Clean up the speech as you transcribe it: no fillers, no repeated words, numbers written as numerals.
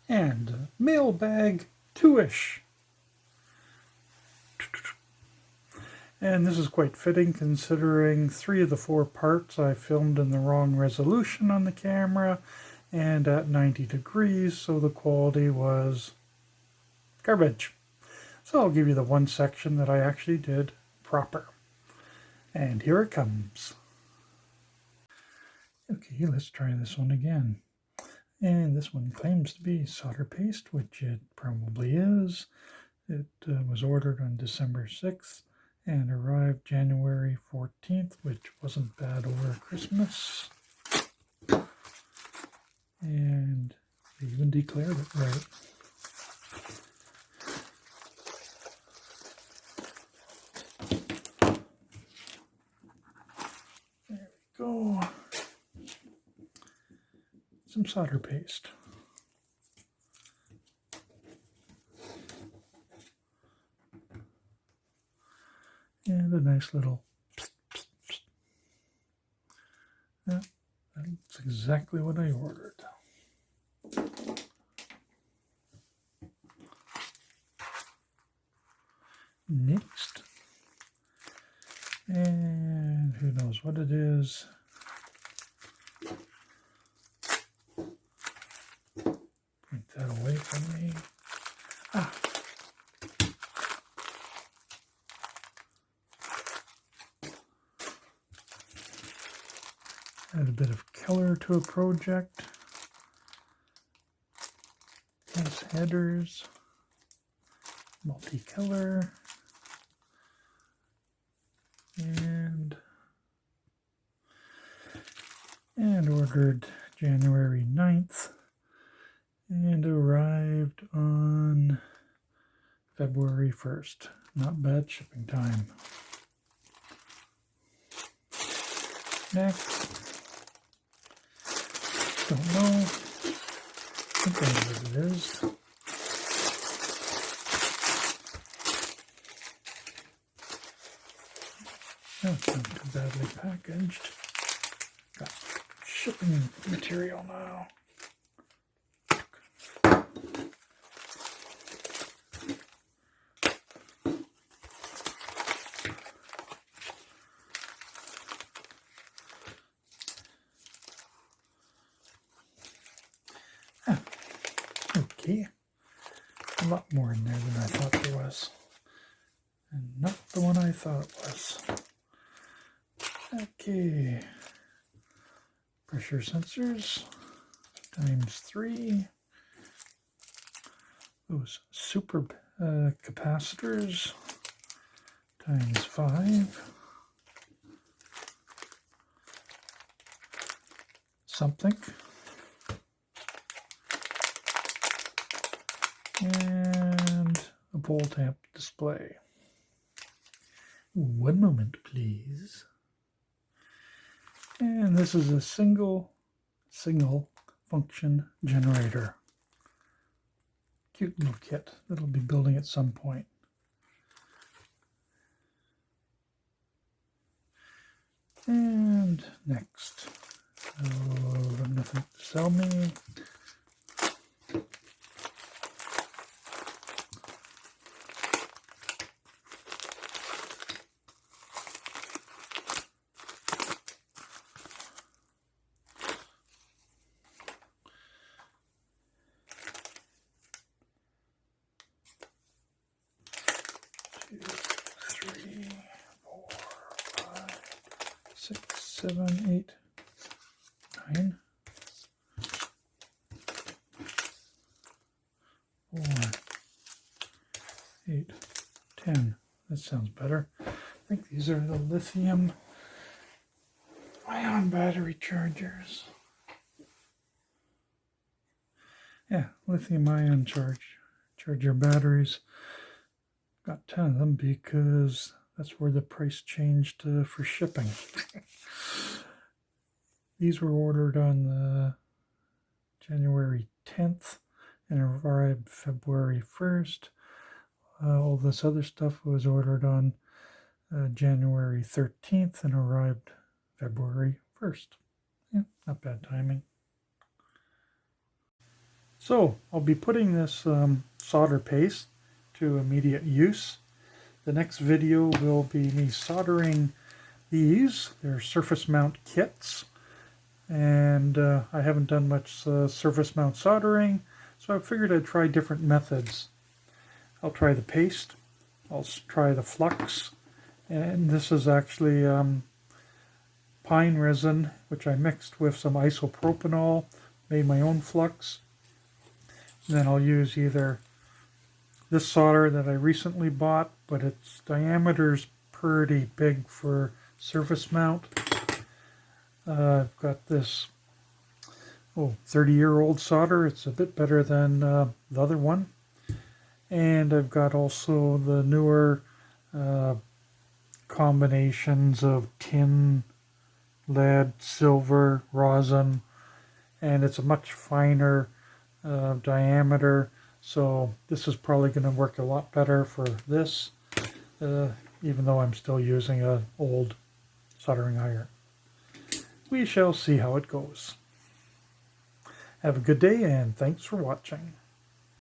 and Mailbag 2-ish. And this is quite fitting considering 3 of the 4 parts I filmed in the wrong resolution on the camera and at 90 degrees, so the quality was garbage. So I'll give you the one section that I actually did proper. And here it comes. Okay, let's try this one again. And this one claims to be solder paste, which it probably is. It was ordered on December 6th and arrived January 14th, which wasn't bad over Christmas. And they even declared it right. There we go. Some solder paste. And a nice little psst, psst, psst. Yeah, that's exactly what I ordered. Next. And who knows what it is. Point that away from me. Ah. Add a bit of color to a project. Nice headers. Multicolor. And ordered January 9th and arrived on February 1st. Not bad shipping time. Next. Don't know. I think I know what it is. Oh, it's not too badly packaged. Got shipping material now. Okay, a lot more in there than I thought there was, and not the one I thought it was. Okay, pressure sensors ×3, those super capacitors ×5, something. And a volt amp display. One moment, please. And this is a single signal function generator. Cute little kit that I'll be building at some point. And next, nothing to sell me. Three, 4, 5, 6, 7, 8, 9, 4, 8, 10. That sounds better. I think these are the lithium ion battery chargers. Yeah, lithium ion charger batteries. Got 10 of them because that's where the price changed for shipping. These were ordered on the January 10th and arrived February 1st. All this other stuff was ordered on January 13th and arrived February 1st. Yeah, not bad timing. So I'll be putting this solder paste to immediate use. The next video will be me soldering these. They're surface mount kits, and I haven't done much surface mount soldering, so I figured I'd try different methods. I'll try the paste, I'll try the flux, and this is actually pine resin, which I mixed with some isopropanol, made my own flux. And then I'll use either this solder that I recently bought, but its diameter's pretty big for surface mount. I've got this 30-year-old solder. It's a bit better than the other one. And I've got also the newer combinations of tin, lead, silver, rosin, and it's a much finer diameter, so this is probably going to work a lot better for this, even though I'm still using an old soldering iron. We shall see how it goes. Have a good day, and thanks for watching.